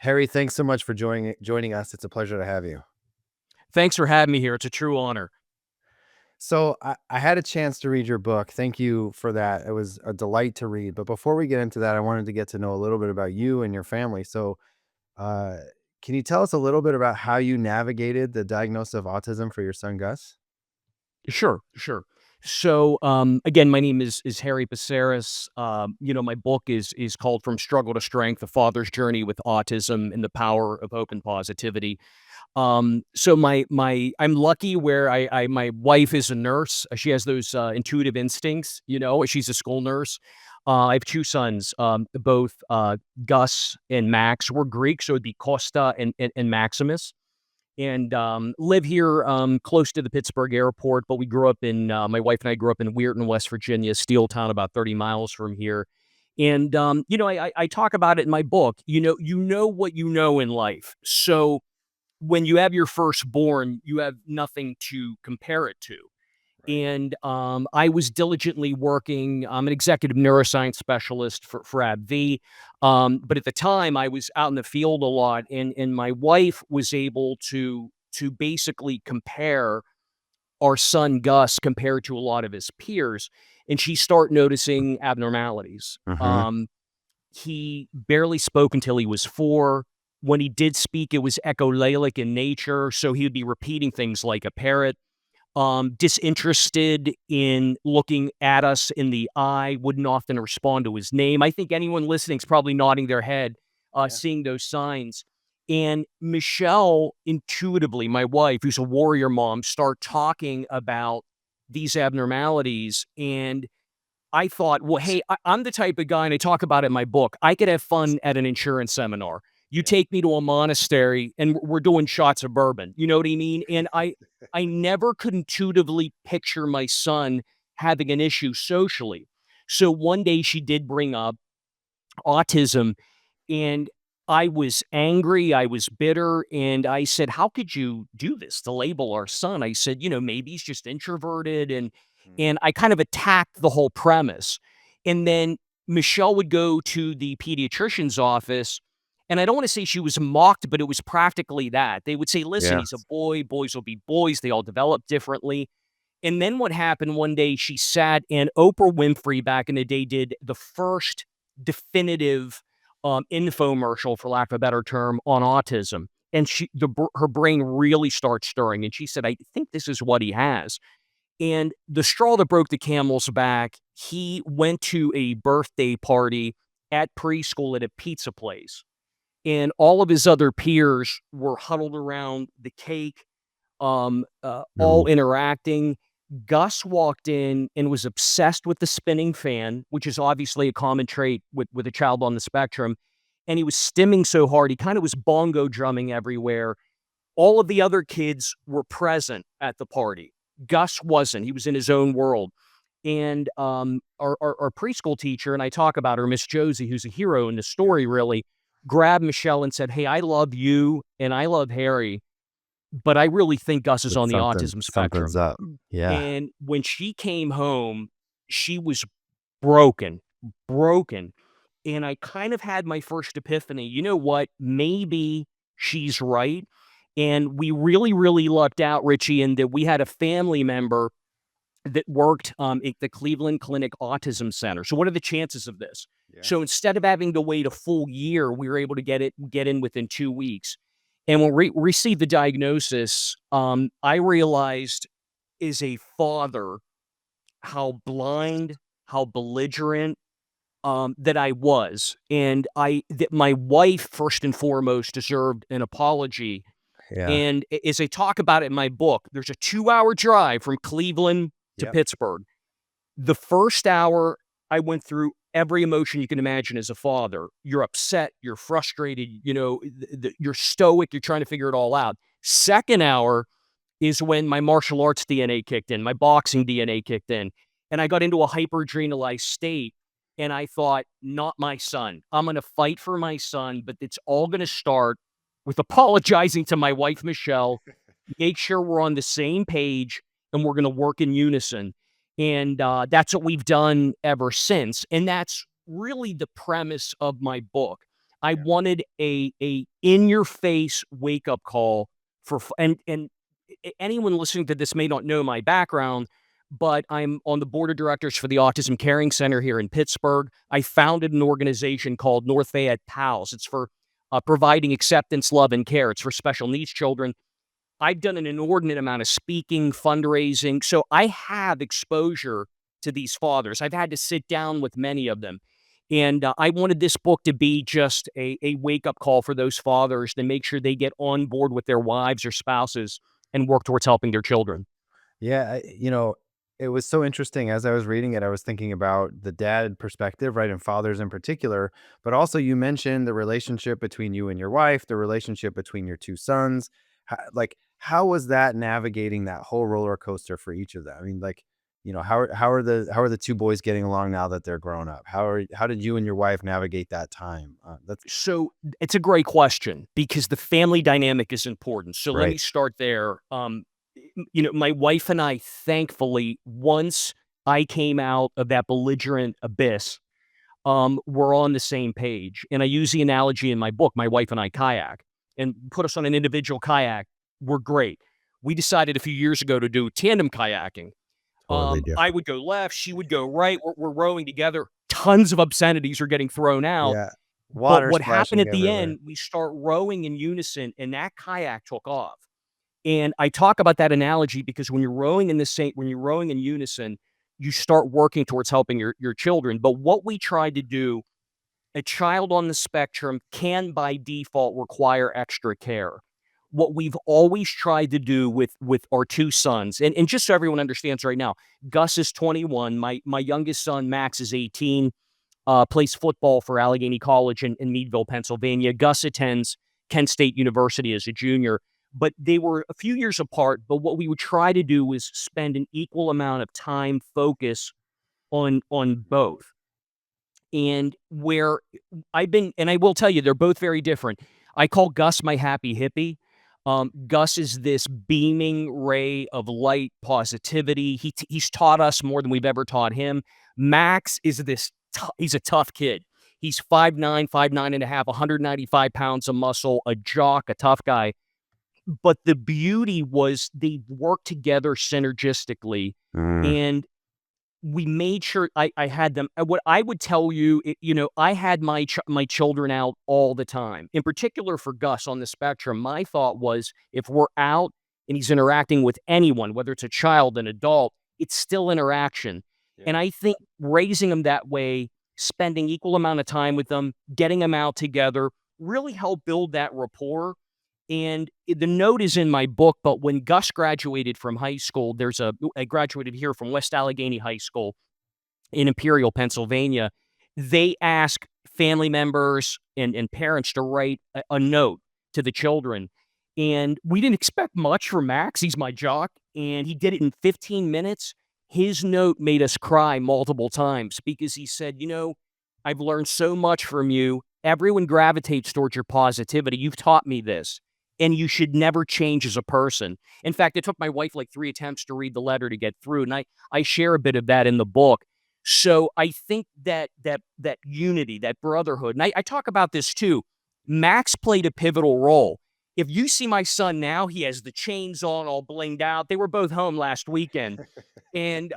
Harry, thanks so much for joining us. It's a pleasure to have you. Thanks for having me here. It's a true honor. So I had a chance to read your book. Thank you for that. It was a delight to read. But before we get into that, I wanted to get to know a little bit about you and your family. So uh, can you tell us a little bit about how you navigated the diagnosis of autism for your son Gus? Sure, sure. So, again, my name is Harry Psaros. My book is called "From Struggle to Strength: A Father's Journey with Autism and the Power of Hope and Positivity." So I'm lucky where my wife is a nurse. She has those intuitive instincts. She's a school nurse. I have two sons, both Gus and Max. We're Greek, so it'd be Costa and Maximus. And live here close to the Pittsburgh airport. But we grew up in my wife and I grew up in Weirton, West Virginia, steel town, about 30 miles from here. And I talk about it in my book. You know what you know in life. So when you have your firstborn, you have nothing to compare it to. Right. And I was diligently working. I'm an executive neuroscience specialist for AbbVie. But at the time, I was out in the field a lot, and my wife was able to basically compare our son Gus compared to a lot of his peers, and she started noticing abnormalities. Mm-hmm. He barely spoke until he was 4. When he did speak, it was echolalic in nature, so he would be repeating things like a parrot. Disinterested in looking at us in the eye, wouldn't often respond to his name. I think anyone listening is probably nodding their head, Yeah. seeing those signs. And Michelle, intuitively, my wife, who's a warrior mom, start talking about these abnormalities. And I thought, well, hey, I'm the type of guy, and I talk about it in my book. I could have fun at an insurance seminar. You Yeah. take me to a monastery, and we're doing shots of bourbon. You know what I mean? And I never could intuitively picture my son having an issue socially. So one day she did bring up autism, and I was angry, I was bitter, and I said, "How could you do this to label our son?" I said, "Maybe he's just introverted," and I kind of attacked the whole premise. And then Michelle would go to the pediatrician's office, and I don't wanna say she was mocked, but it was practically that. They would say, "Listen, Yeah. he's a boy, boys will be boys, they all develop differently." And then what happened one day, she sat and Oprah Winfrey back in the day did the first definitive, infomercial, for lack of a better term, on autism. And her brain really starts stirring, and she said, "I think this is what he has." And the straw that broke the camel's back, he went to a birthday party at preschool at a pizza place, and all of his other peers were huddled around the cake, all No. interacting. Gus walked in and was obsessed with the spinning fan, which is obviously a common trait with a child on the spectrum. And he was stimming so hard, he kind of was bongo drumming everywhere. All of the other kids were present at the party. Gus wasn't. He was in his own world. And our preschool teacher, and I talk about her, Miss Josie, who's a hero in the Yeah. story, really grabbed Michelle and said, "Hey, I love you and I love Harry, but I really think Gus is But on the something autism something's spectrum." up. Yeah. And when she came home, she was broken, broken. And I kind of had my first epiphany. You know what? Maybe she's right. And we really, really lucked out, Richie, in that we had a family member that worked at the Cleveland Clinic Autism Center. So, what are the chances of this? Yeah. So, instead of having to wait a full year, we were able to get in within 2 weeks. And when we received the diagnosis, I realized as a father how blind, how belligerent, that I was, and I that my wife, first and foremost, deserved an apology. Yeah. And as I talk about it in my book, there's a 2-hour drive from Cleveland to Yep. Pittsburgh. The first hour, I went through every emotion you can imagine as a father. You're upset, you're frustrated, you're stoic, you're trying to figure it all out. Second hour is when my martial arts DNA kicked in, my boxing DNA kicked in, and I got into a hyperadrenalized state. And I thought, not my son. I'm going to fight for my son, but it's all going to start with apologizing to my wife, Michelle, make sure we're on the same page, and we're going to work in unison. And that's what we've done ever since. And that's really the premise of my book. I Yeah. wanted a in your face wake up call for and anyone listening to this may not know my background, but I'm on the board of directors for the Autism Caring Center here in Pittsburgh. I founded an organization called North Fayette PALS. It's for providing acceptance, love, and care. It's for special needs children. I've done an inordinate amount of speaking, fundraising, so I have exposure to these fathers. I've had to sit down with many of them, and, I wanted this book to be just a wake-up call for those fathers to make sure they get on board with their wives or spouses and work towards helping their children. Yeah, it was so interesting as I was reading it, I was thinking about the dad perspective, right, and fathers in particular, but also you mentioned the relationship between you and your wife, the relationship between your 2 sons. How was that navigating that whole roller coaster for each of them? I mean, like, how are the 2 boys getting along now that they're grown up? How did you and your wife navigate that time? That's So, it's a great question because the family dynamic is important, so let me right. start there. My wife and I, thankfully, once I came out of that belligerent abyss, we're on the same page. And I use the analogy in my book, my wife and I kayak, and put us on an individual kayak. We're great. We decided a few years ago to do tandem kayaking. Totally I different. would go left, she would go right. We're rowing together. Tons of obscenities are getting thrown out. Yeah. But Water what happened splashing at the everywhere. end, we start rowing in unison, and that kayak took off. And I talk about that analogy because when you're rowing in unison, you start working towards helping your children. But what we tried to do, a child on the spectrum can by default require extra care. What we've always tried to do with our 2 sons, and just so everyone understands right now, Gus is 21, my youngest son, Max, is 18, plays football for Allegheny College in Meadville, Pennsylvania. Gus attends Kent State University as a junior, but they were a few years apart. But what we would try to do was spend an equal amount of time, focus on both. And where I've been, and I will tell you, they're both very different. I call Gus my happy hippie. Gus is this beaming ray of light positivity. He's taught us more than we've ever taught him. Max is he's a tough kid. He's 5'9", 5'9" and a half, 195 pounds of muscle, a jock, a tough guy. But the beauty was they work together synergistically. Mm. And we made sure I had them what I would tell you, I had my children out all the time. In particular for Gus on the spectrum, my thought was if we're out and he's interacting with anyone, whether it's a child, an adult, it's still interaction. Yeah. And I think raising them that way, spending equal amount of time with them, getting them out together, really helped build that rapport. And the note is in my book, but when Gus graduated from high school, I graduated here from West Allegheny High School in Imperial, Pennsylvania. They ask family members and parents to write a note to the children. And we didn't expect much from Max. He's my jock. And he did it in 15 minutes. His note made us cry multiple times because he said, I've learned so much from you. Everyone gravitates towards your positivity. You've taught me this. And you should never change as a person. In fact, it took my wife like 3 attempts to read the letter to get through. And I share a bit of that in the book. So I think that unity, that brotherhood, and I talk about this too. Max played a pivotal role. If you see my son now, he has the chains on, all blinged out. They were both home last weekend, and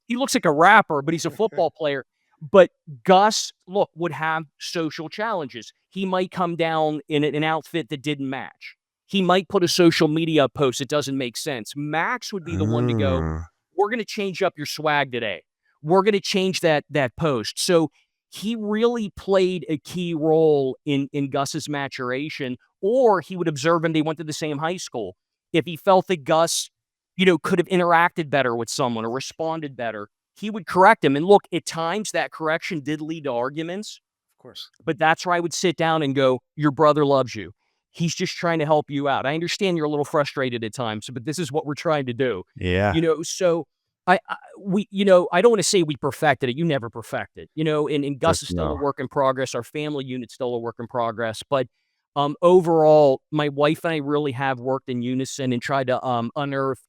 he looks like a rapper, but he's a football player. But Gus, look, would have social challenges. He might come down in an outfit that didn't match. He might put a social media post that doesn't make sense. Max would be the one to go, Mm. we're going to change up your swag today. We're going to change that post. So he really played a key role in Gus's maturation, or he would observe him. They went to the same high school. If he felt that Gus, could have interacted better with someone or responded better, he would correct him. And look, at times that correction did lead to arguments, Of course. but that's where I would sit down and go, your brother loves you. He's just trying to help you out. I understand you're a little frustrated at times, but this is what we're trying to do. Yeah. So I don't want to say we perfected it. You never perfected, and Gus Just is still a no. work in progress. Our family unit's still a work in progress. But overall, my wife and I really have worked in unison and tried to unearth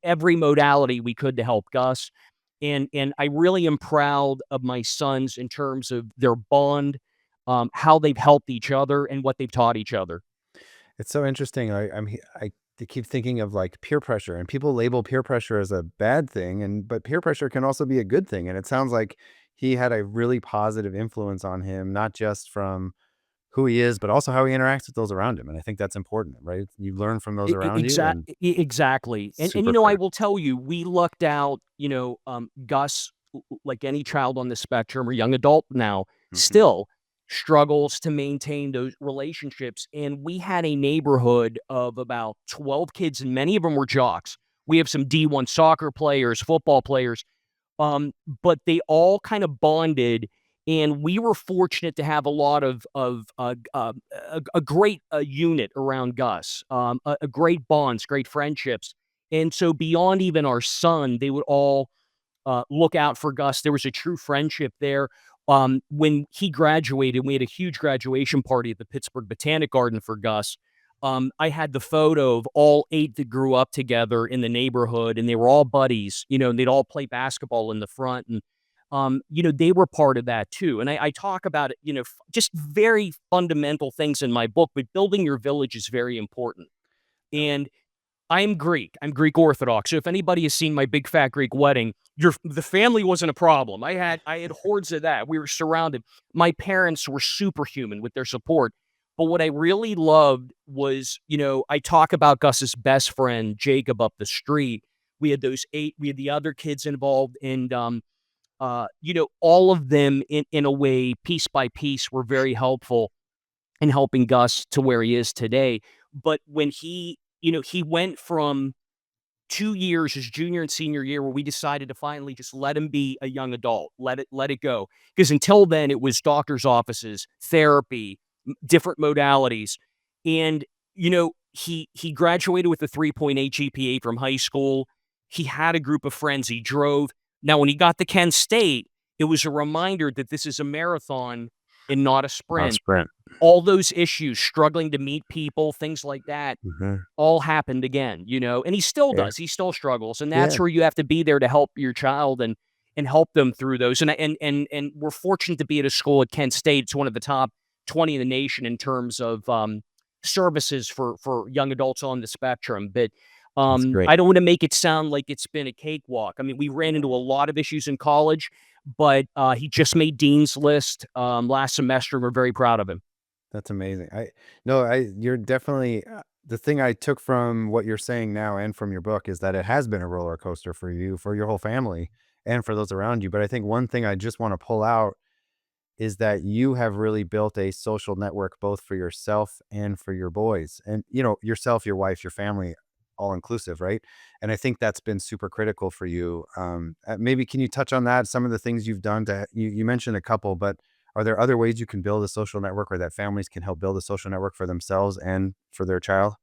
every modality we could to help Gus. And I really am proud of my sons in terms of their bond. how they've helped each other and what they've taught each other. It's so interesting. I keep thinking of like peer pressure, and people label peer pressure as a bad thing, and but peer pressure can also be a good thing. And it sounds like he had a really positive influence on him, not just from who he is, but also how he interacts with those around him. And I think that's important, right? You learn from those around you, and Exactly, and super I critical. will tell you, we lucked out, Gus, like any child on the spectrum or young adult now, Hmm. still struggles to maintain those relationships, and we had a neighborhood of about 12 kids, and many of them were jocks. We have some D1 soccer players, football players, um, but they all kind of bonded, and we were fortunate to have a lot a great unit around Gus, a great bonds, great friendships, and so beyond even our son, they would all look out for Gus. There was a true friendship there. When he graduated, we had a huge graduation party at the Pittsburgh Botanic Garden for Gus. I had the photo of all 8 that grew up together in the neighborhood, and they were all buddies, and they'd all play basketball in the front. And, they were part of that too. And I talk about it, just very fundamental things in my book, but building your village is very important. And I'm Greek. I'm Greek Orthodox. So if anybody has seen my big fat Greek wedding, the family wasn't a problem. I had hordes of that. We were surrounded. My parents were superhuman with their support. But what I really loved was, I talk about Gus's best friend, Jacob, up the street. We had those 8, we had the other kids involved, and all of them in a way, piece by piece, were very helpful in helping Gus to where he is today. But when he went from 2 years, his junior and senior year, where we decided to finally just let him be a young adult, let it go. Because until then, it was doctor's offices, therapy, different modalities, and he graduated with a 3.8 GPA from high school. He had a group of friends. He drove. Now, when he got to Kent State, it was a reminder that this is a marathon and not a Not a sprint. sprint. All those issues, struggling to meet people, things like that, Hmm. all happened again, and he still Yeah. does. He still struggles, and Yeah. that's where you have to be there to help your child and help them through those. And we're fortunate to be at a school at Kent State. It's one of the top 20 in the nation in terms of services for young adults on the spectrum. But That's great. I don't want to make it sound like it's been a cakewalk. I mean, we ran into a lot of issues in college, but he just made dean's list last semester, and we're very proud of him. That's amazing. I no, I you're definitely the thing I took from what you're saying now and from your book is that it has been a roller coaster for you, for your whole family, and for those around you. But I think one thing I just want to pull out is that you have really built a social network both for yourself and for your boys, and yourself, your wife, your family, all inclusive, right? And I think that's been super critical for you. Maybe can you touch on that, some of the things you've done to you mentioned a couple, but are there other ways you can build a social network, or that families can help build a social network for themselves and for their child?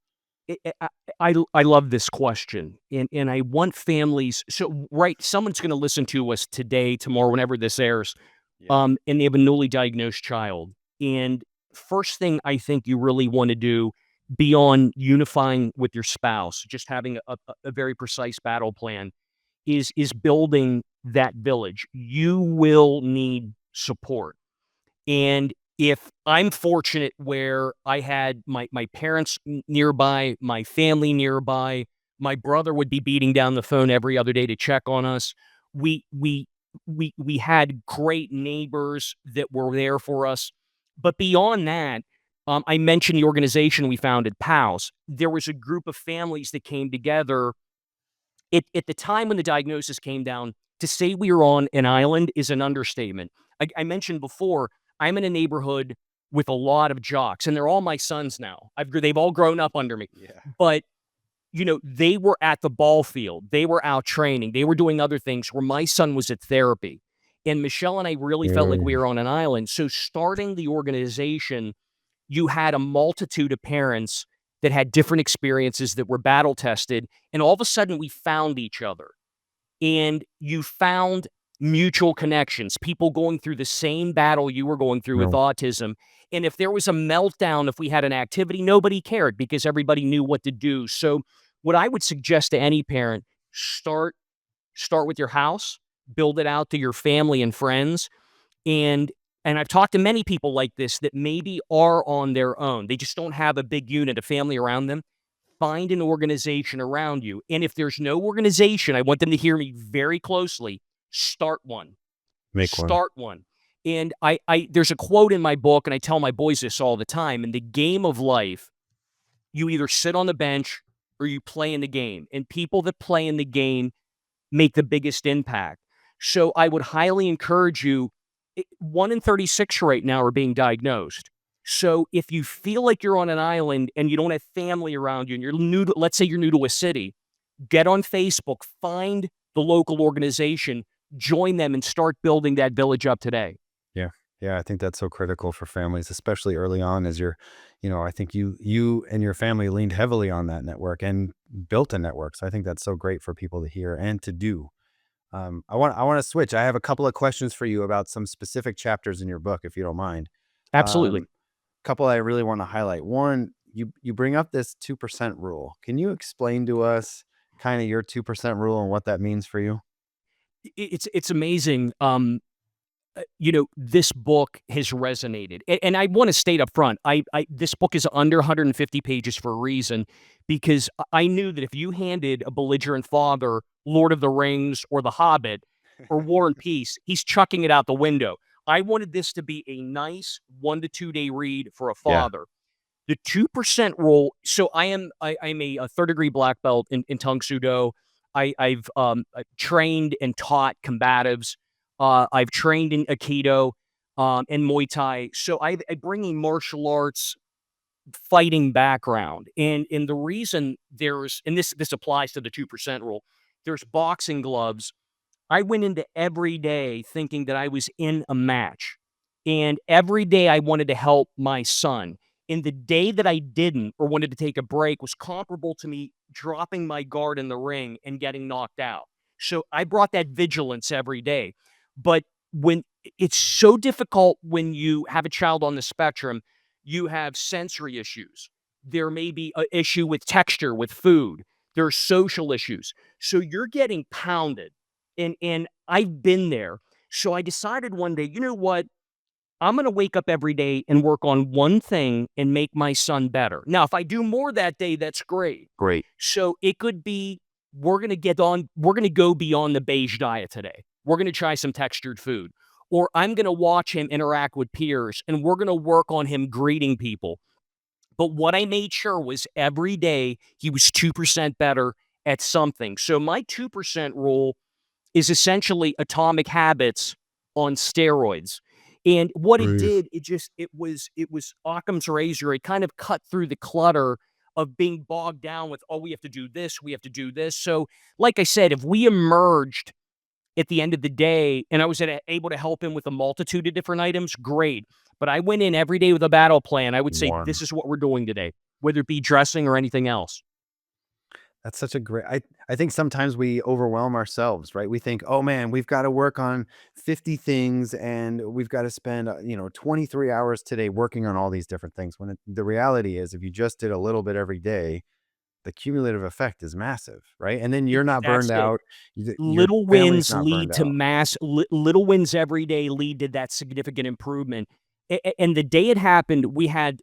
I love this question, and I want families. So, right, someone's going to listen to us today, tomorrow, whenever this airs, Yeah. and they have a newly diagnosed child. And first thing I think you really want to do, beyond unifying with your spouse, just having a very precise battle plan, is building that village. You will need support. And if I'm fortunate where I had my parents nearby, my family nearby, my brother would be beating down the phone every other day to check on us. We we we had great neighbors that were there for us. But beyond that, I mentioned the organization we founded, PALS. There was a group of families that came together at the time when the diagnosis came down. To say we were on an island is an understatement. I mentioned before, I'm in a neighborhood with a lot of jocks, and they're all my sons now. They've all grown up under me, Yeah. but they were at the ball field, they were out training, they were doing other things where my son was at therapy. And Michelle and I really felt like we Yeah. were on an island. So starting the organization, you had a multitude of parents that had different experiences that were battle tested. And all of a sudden, we found each other, and you found mutual connections, people going through the same battle you were going through with No. autism. And if there was a meltdown, if we had an activity, nobody cared because everybody knew what to do. So, what I would suggest to any parent, start with your house, build it out to your family and friends, and and I've talked to many people like this that maybe are on their own. They just don't have a big unit, a family around them. Find an organization around you. And if there's no organization, I want them to hear me very closely. Start one. Make one. Start one. And there's a quote in my book, and I tell my boys this all the time. In the game of life, you either sit on the bench or you play in the game. And people that play in the game make the biggest impact. So I would highly encourage you. 1 in 36 right now are being diagnosed. So if you feel like you're on an island and you don't have family around you and you're new to, let's say you're new to a city, get on Facebook, find the local organization, join them and start building that village up today. Yeah. Yeah, I think that's so critical for families, especially early on as I think you and your family leaned heavily on that network and built a network. So I think that's so great for people to hear and to do. I want to switch. I have a couple of questions for you about some specific chapters in your book, if you don't mind. Absolutely. Um, Couple I really want to highlight. One, you bring up this 2% rule. Can you explain to us kind of your 2% rule and what that means for you? It's amazing. This book has resonated. And I want to state up front, this book is under 150 pages for a reason, because I knew that if you handed a belligerent father Lord of the Rings or The Hobbit or War and Peace, he's chucking it out the window. I wanted this to be a nice 1 to 2 day read for a Yeah. father. The 2% rule. So I'm a third degree black belt in Tang Soo Do. I've trained and taught combatives. I've trained in Aikido and Muay Thai. So I bring a martial arts fighting background. And the reason this applies to the 2% rule, there's boxing gloves. I went into every day thinking that I was in a match. And every day I wanted to help my son. And the day that I didn't or wanted to take a break was comparable to me dropping my guard in the ring and getting knocked out. So I brought that vigilance every day. But when it's so difficult when you have a child on the spectrum, you have sensory issues. There may be an issue with texture, with food. There are social issues. So you're getting pounded and I've been there. So I decided one day, you know what? I'm gonna wake up every day and work on one thing and make my son better. Now, if I do more that day, that's great. Great. So it could be we're gonna go beyond the beige diet today. We're gonna try some textured food. Or I'm gonna watch him interact with peers and we're gonna work on him greeting people. But what I made sure was every day he was 2% better at something. So my 2% rule is essentially Atomic Habits on steroids. And what it Great. did, it was Occam's razor. It kind of cut through the clutter of being bogged down with, oh, we have to do this, we have to do this. So, like I said, if we emerged at the end of the day and I was able to help him with a multitude of different items, great. But I went in every day with a battle plan. I would say, One. this is what we're doing today, whether it be dressing or anything else. That's such a great I think sometimes we overwhelm ourselves, right? We think, "Oh man, we've got to work on 50 things and we've got to spend, 23 hours today working on all these different things." The reality is if you just did a little bit every day, the cumulative effect is massive, right? And then you're not That's burned it. out, your Little family's wins not lead burned to out. little wins every day lead to that significant improvement. And the day it happened, we had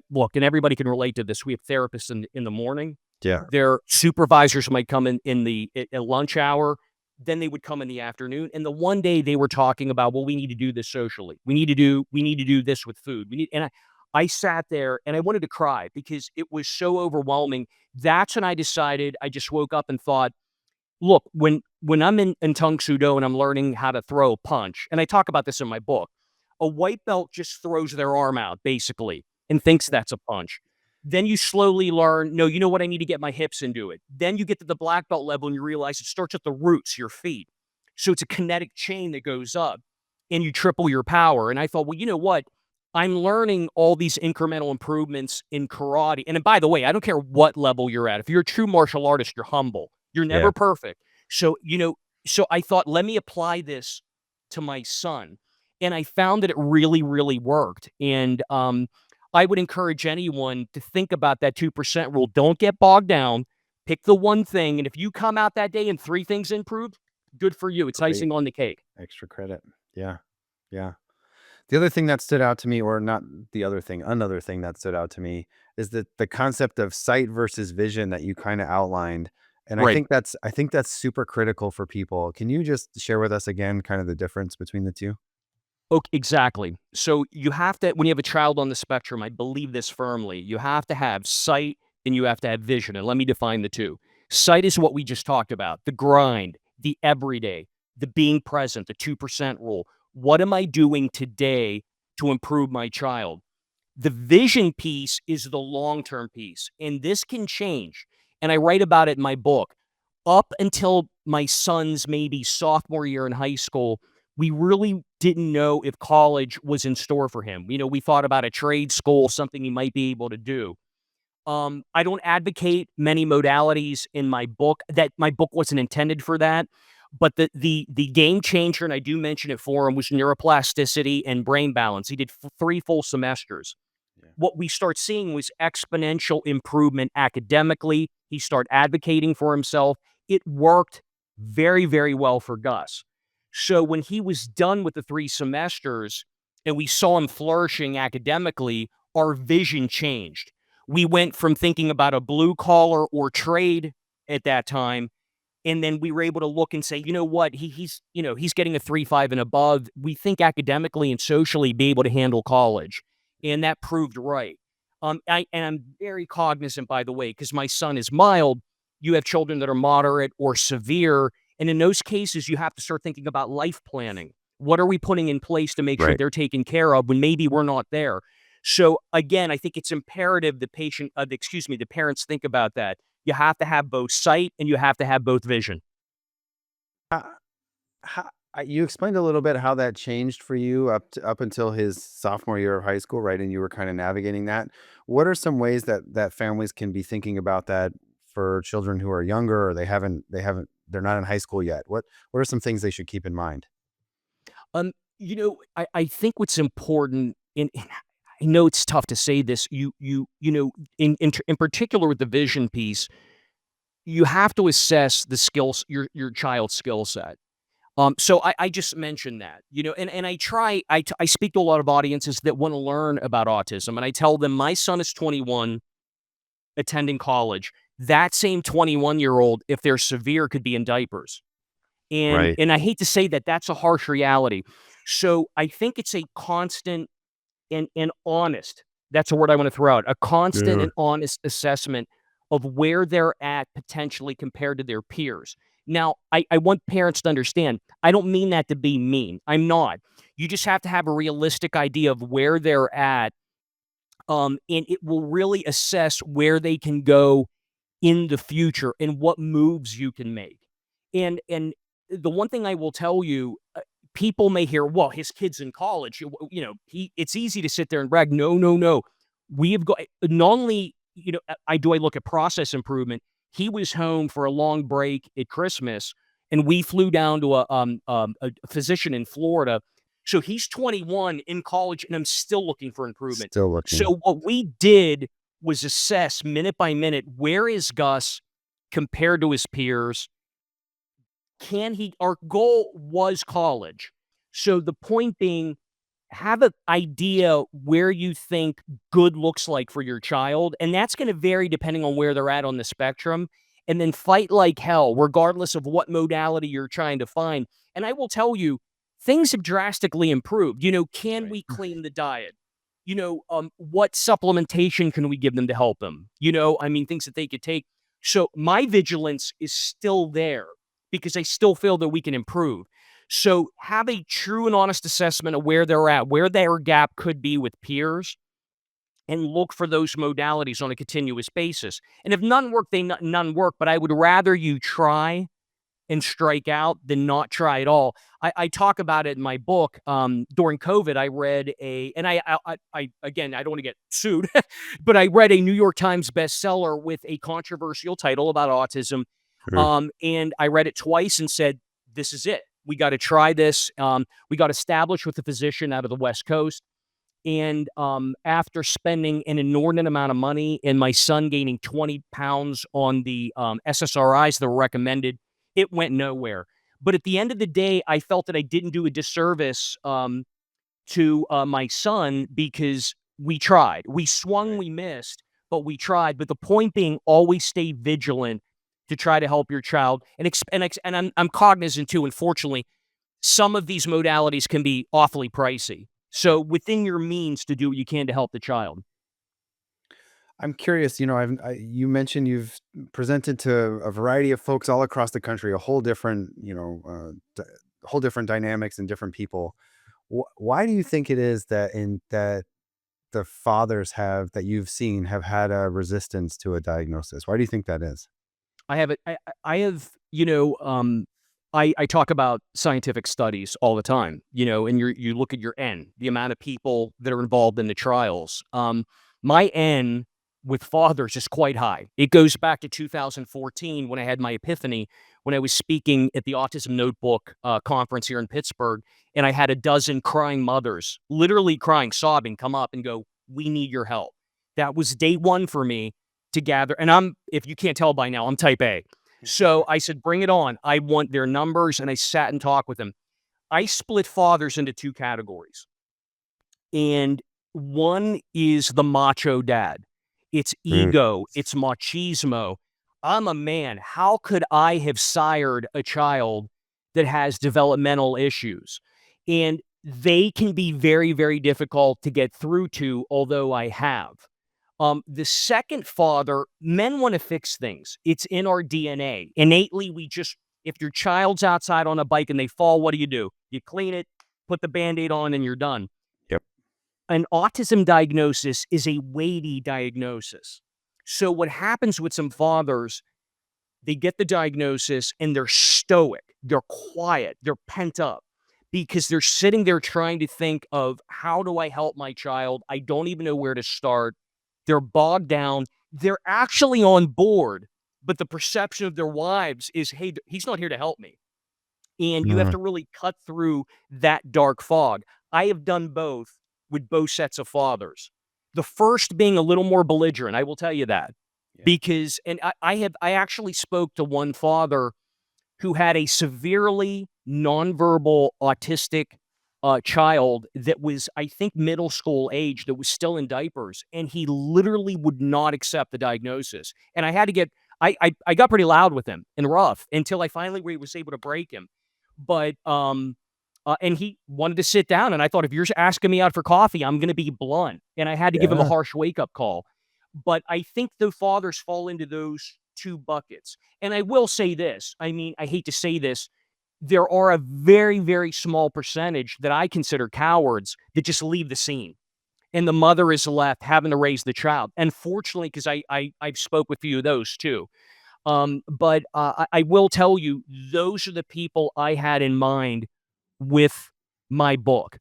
look, and everybody can relate to this. We have therapists in the morning. Yeah. Their supervisors might come in the at lunch hour. Then they would come in the afternoon. And the one day they were talking about, well, we need to do this socially. We need to do this with food. I sat there and I wanted to cry because it was so overwhelming. That's when I decided. I just woke up and thought, look, when I'm in Tung Soo Do and I'm learning how to throw a punch, and I talk about this in my book, a white belt just throws their arm out basically and thinks that's a punch. Then you slowly learn, no, you know what? I need to get my hips into it. Then you get to the black belt level and you realize it starts at the roots, your feet. So it's a kinetic chain that goes up and you triple your power. And I thought, well, you know what? I'm learning all these incremental improvements in karate. And by the way, I don't care what level you're at. If you're a true martial artist, you're humble. You're Yeah. never perfect. So, so I thought, let me apply this to my son. And I found that it really, really worked. And I would encourage anyone to think about that 2% rule. Don't get bogged down. Pick the one thing. And if you come out that day and three things improved, good for you. It's Great. icing on the cake. Extra credit. Yeah. Yeah. The other thing that stood out to me, or not the other thing, another thing that stood out to me is that the concept of sight versus vision that you kind of outlined. And Right. I think that's super critical for people. Can you just share with us again kind of the difference between the two? Ok, exactly. So you have to when you have a child on the spectrum, I believe this firmly, you have to have sight and you have to have vision, and let me define the 2. Sight is what we just talked about, the grind, the everyday, the being present, the 2% rule. What am I doing today to improve my child? The vision piece is the long-term piece, and this can change, and I write about it in my book. Up until my son's maybe sophomore year in high school, we really didn't know if college was in store for him. We thought about a trade school, something he might be able to do. I don't advocate many modalities in my book. That my book wasn't intended for that. But the game changer, and I do mention it for him, was neuroplasticity and brain balance. He did 3 full semesters. Yeah. What we start seeing was exponential improvement academically. He started advocating for himself. It worked very, very well for Gus. So when he was done with the 3 semesters and we saw him flourishing academically, our vision changed. We went from thinking about a blue collar or trade at that time, and then we were able to look and say, you know what, he's getting a 3.5 and above. We think academically and socially be able to handle college, and that proved right. I'm very cognizant, by the way, because my son is mild. You have children that are moderate or severe, and in those cases, you have to start thinking about life planning. What are we putting in place to make sure Right. they're taken care of when maybe we're not there? So again, I think it's imperative the parents think about that. You have to have both sight and you have to have both vision. Uh, you explained a little bit how that changed for you up until his sophomore year of high school, right? And you were kind of navigating that. What are some ways that families can be thinking about that for children who are younger, or they're not in high school yet? What are some things they should keep in mind? I think what's important and I know it's tough to say this, in particular with the vision piece, you have to assess the skills your child's skill set. So I just mentioned that, and I speak to a lot of audiences that want to learn about autism, and I tell them my son is 21 attending college. That same 21-year-old, if they're severe, could be in diapers. And Right. and I hate to say that that's a harsh reality. So I think it's a constant and honest, that's a word I want to throw out, a constant Yeah. and honest assessment of where they're at potentially compared to their peers. Now, I want parents to understand, I don't mean that to be mean. I'm not. You just have to have a realistic idea of where they're at, and it will really assess where they can go in the future and what moves you can make. And the one thing I will tell you, people may hear, "Well, his kid's in college. He it's easy to sit there and brag." No, no, no. We have got not only, I look at process improvement. He was home for a long break at Christmas, and we flew down to a physician in Florida. So he's 21 in college, and I'm still looking for improvement. Still looking. So what we did was assess minute by minute, where is Gus compared to his peers? Our goal was college. So the point being, have an idea where you think good looks like for your child, and that's gonna vary depending on where they're at on the spectrum, and then fight like hell regardless of what modality you're trying to find. And I will tell you, things have drastically improved. Can Right. we clean the diet? What supplementation can we give them to help them? I mean, things that they could take. So my vigilance is still there because I still feel that we can improve. So have a true and honest assessment of where they're at, where their gap could be with peers, and look for those modalities on a continuous basis. And if none work, none work. But I would rather you try and strike out than not try at all. I talk about it in my book. During COVID, I read and again, I don't want to get sued, but I read a New York Times bestseller with a controversial title about autism. Mm. And I read it twice and said, this is it. We got to try this. We got established with a physician out of the West Coast. And after spending an inordinate amount of money and my son gaining 20 pounds on the SSRIs that were recommended, it went nowhere. But at the end of the day, I felt that I didn't do a disservice to my son because we tried. We swung, Right. we missed, but we tried. But the point being, always stay vigilant to try to help your child. And I'm cognizant too. Unfortunately, some of these modalities can be awfully pricey. Yeah. So within your means to do what you can to help the child. I'm curious, you mentioned you've presented to a variety of folks all across the country, a whole different, whole different dynamics and different people. Why do you think it is that the fathers have that you've seen have had a resistance to a diagnosis? Why do you think that is? I have it. I have, I talk about scientific studies all the time, and you look at your N, the amount of people that are involved in the trials. My N with fathers is quite high. It goes back to 2014 when I had my epiphany, when I was speaking at the Autism Notebook conference here in Pittsburgh, and I had a dozen crying mothers, literally crying, sobbing, come up and go, "We need your help." That was day one for me to gather. And if you can't tell by now, I'm type A. So I said, bring it on. I want their numbers. And I sat and talked with them. I split fathers into two categories. And one is the macho dad. It's Mm. ego, it's machismo. I'm a man. How could I have sired a child that has developmental issues? And they can be very, very difficult to get through to, although I have. The second father, men want to fix things. It's in our DNA. Innately, if your child's outside on a bike and they fall, what do? You clean it, put the band aid on, and you're done. Yep. An autism diagnosis is a weighty diagnosis. So, what happens with some fathers, they get the diagnosis and they're stoic, they're quiet, they're pent up because they're sitting there trying to think of how do I help my child? I don't even know where to start. They're bogged down. They're actually on board, but the perception of their wives is, hey, he's not here to help me. And you have Mm. to really cut through that dark fog. I have done both with both sets of fathers. The first being a little more belligerent, I will tell you that. Yeah. Because and I actually spoke to one father who had a severely nonverbal autistic child that was, I think, middle school age, that was still in diapers, and he literally would not accept the diagnosis. And I had to get, I got pretty loud with him and rough until I finally was able to break him. But and he wanted to sit down, and I thought, if you're asking me out for coffee, I'm going to be blunt, and I had to give him a Yeah. harsh wake up call. But I think the fathers fall into those two buckets. And I will say this, I mean, I hate to say this, there are a very, very small percentage that I consider cowards that just leave the scene, and the mother is left having to raise the child. And fortunately, because I've spoke with a few of those too. But I will tell you, those are the people I had in mind with my book.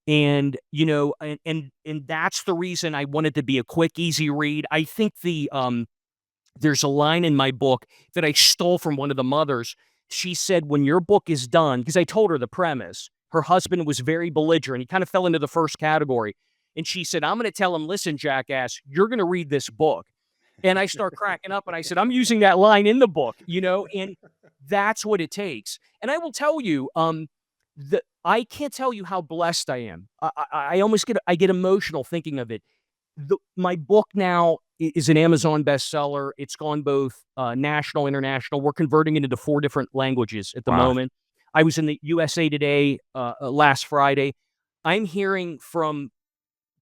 And, and that's the reason I wanted to be a quick, easy read. I think there's a line in my book that I stole from one of the mothers. She said, when your book is done, because I told her the premise, her husband was very belligerent. He kind of fell into the first category. And she said, I'm going to tell him, listen, jackass, you're going to read this book. And I start cracking up and I said, I'm using that line in the book, and that's what it takes. And I will tell you, I can't tell you how blessed I am. I almost I get emotional thinking of it. My book now is an Amazon bestseller. It's gone both national, international. We're converting it into 4 different languages at the Wow. moment. I was in the USA Today last Friday. I'm hearing from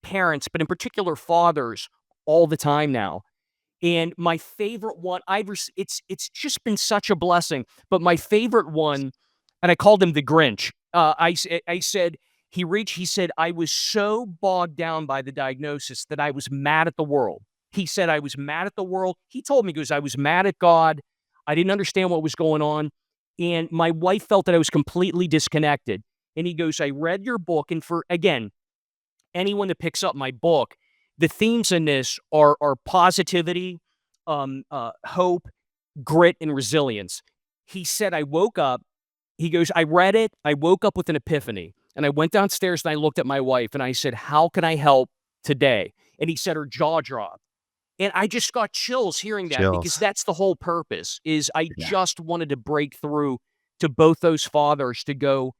parents, but in particular fathers, all the time now. And my favorite one, it's just been such a blessing. But my favorite one, and I called him the Grinch. I said he said, I was so bogged down by the diagnosis that I was mad at the world. He said, I was mad at the world. He told me, he goes, I was mad at God. I didn't understand what was going on. And my wife felt that I was completely disconnected. And he goes, I read your book. And for, again, anyone that picks up my book, the themes in this are positivity, hope, grit, and resilience. He said, I woke up. He goes, I read it. I woke up with an epiphany. And I went downstairs and I looked at my wife and I said, how can I help today? And he said, her jaw dropped. And I just got chills hearing that, because Chills. that's the whole purpose, is I Yeah. just wanted to break through to both those fathers to go,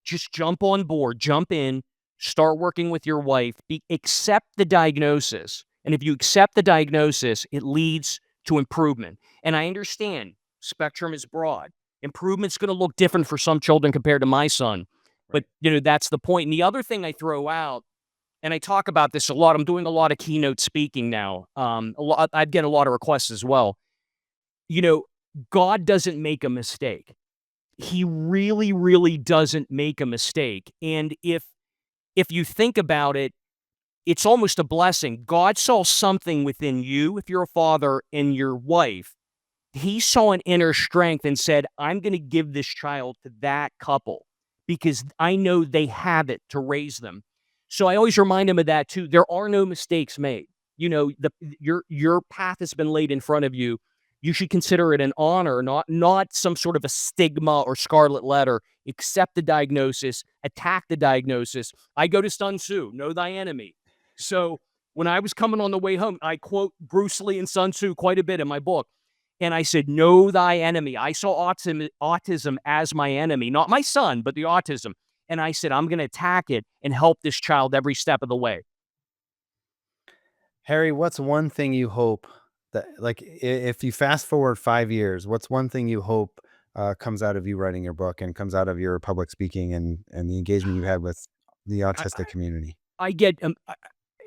just jump on board, jump in, start working with your wife, accept the diagnosis. And if you accept the diagnosis, it leads to improvement. And I understand spectrum is broad. Improvement's going to look different for some children compared to my son. But, Right. that's the point. And the other thing I throw out, and I talk about this a lot, I'm doing a lot of keynote speaking now. I get a lot of requests as well. You know, God doesn't make a mistake. He really, really doesn't make a mistake. And if you think about it, it's almost a blessing. God saw something within you, if you're a father, and your wife. He saw an inner strength and said, I'm going to give this child to that couple because I know they have it to raise them. So I always remind him of that too. There are no mistakes made. Your path has been laid in front of you. You should consider it an honor, not some sort of a stigma or scarlet letter. Accept the diagnosis, attack the diagnosis. I go to Sun Tzu, know thy enemy. So when I was coming on the way home, I quote Bruce Lee and Sun Tzu quite a bit in my book. And I said, know thy enemy. I saw autism as my enemy, not my son, but the autism. And I said, I'm going to attack it and help this child every step of the way. Harry, what's one thing you hope that, like, if you fast forward 5 years, what's one thing you hope comes out of you writing your book and comes out of your public speaking and the engagement you had with the I, autistic community? I get,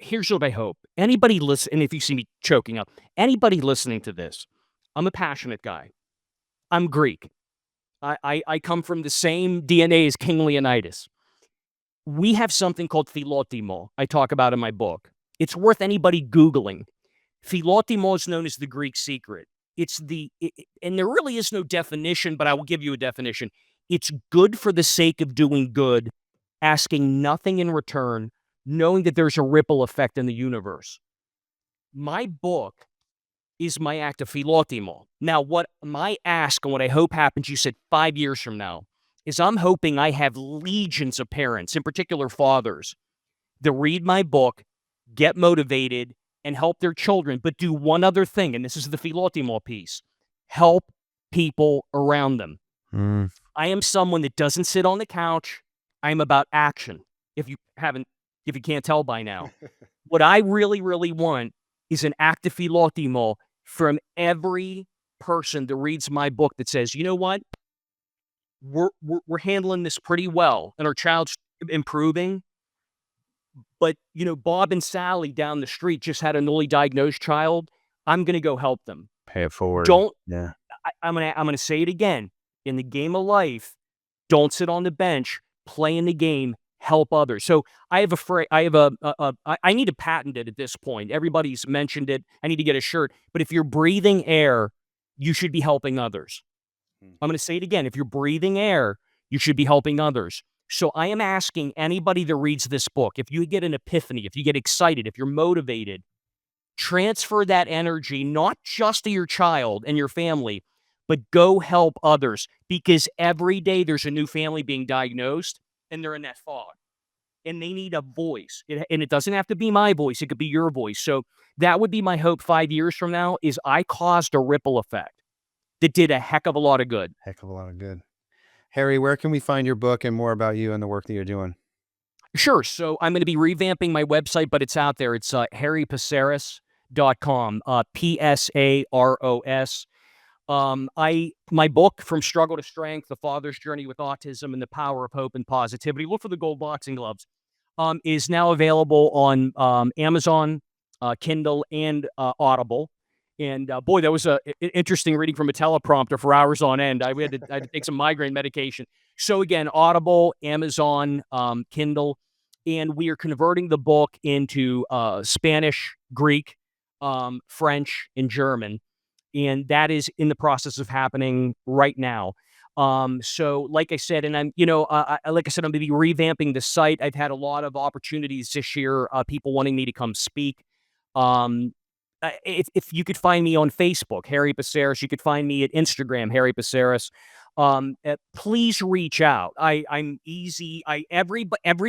here's what I hope. Anybody listen, and if you see me choking up, anybody listening to this, I'm a passionate guy. I'm Greek. I come from the same DNA as King Leonidas. We have something called philotimo, I talk about in my book. It's worth anybody Googling. Philotimo is known as the Greek secret. And there really is no definition, but I will give you a definition. It's good for the sake of doing good, asking nothing in return, knowing that there's a ripple effect in the universe. My book is my act of philotimo. Now, what my ask and what I hope happens, you said 5 years from now, is I'm hoping I have legions of parents, in particular fathers, that read my book, get motivated, and help their children, but do one other thing, and this is the philotimo piece: help people around them. Mm. I am someone that doesn't sit on the couch. I'm about action. If you haven't, if you can't tell by now, what I really, really want is an active philotimo from every person that reads my book that says, you know what, we're handling this pretty well, and our child's improving. But, Bob and Sally down the street just had a newly diagnosed child. I'm gonna go help them. Pay it forward. Don't Yeah. I'm gonna say it again. In the game of life, don't sit on the bench, play in the game, help others. So I have a phrase. I have I need to patent it at this point. Everybody's mentioned it. I need to get a shirt. But if you're breathing air, you should be helping others. Mm. I'm gonna say it again. If you're breathing air, you should be helping others. So I am asking anybody that reads this book, if you get an epiphany, if you get excited, if you're motivated, transfer that energy not just to your child and your family, but go help others, because every day there's a new family being diagnosed and they're in that fog and they need a voice. And it doesn't have to be my voice, it could be your voice. So that would be my hope 5 years from now, is I caused a ripple effect that did a heck of a lot of good. Heck of a lot of good. Harry, where can we find your book and more about you and the work that you're doing? Sure. So I'm going to be revamping my website, but it's out there. It's harrypsaros.com, Psaros. My book, From Struggle to Strength: The Father's Journey with Autism and the Power of Hope and Positivity. Look for the gold boxing gloves. Is now available on Amazon, Kindle, and Audible. And boy, that was a interesting reading from a teleprompter for hours on end. I had to take some migraine medication. So again, Audible, Amazon, Kindle, and we are converting the book into Spanish, Greek, French, and German, and that is in the process of happening right now. So like I said, and like I said, I'm going to be revamping the site. I've had a lot of opportunities this year, people wanting me to come speak. Um, if you could find me on Facebook, Harry Psaros, you could find me at Instagram, Harry Psaros. Please reach out. I'm easy. Every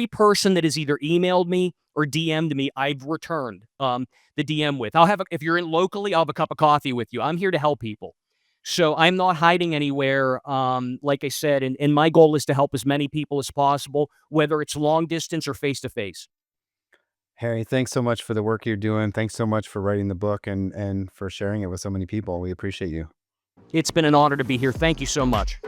person that has either emailed me or DM'd me, I've returned the DM with. If you're in locally, I'll have a cup of coffee with you. I'm here to help people. So I'm not hiding anywhere. Like I said, and my goal is to help as many people as possible, whether it's long distance or face to face. Harry, thanks so much for the work you're doing. Thanks so much for writing the book and for sharing it with so many people. We appreciate you. It's been an honor to be here. Thank you so much.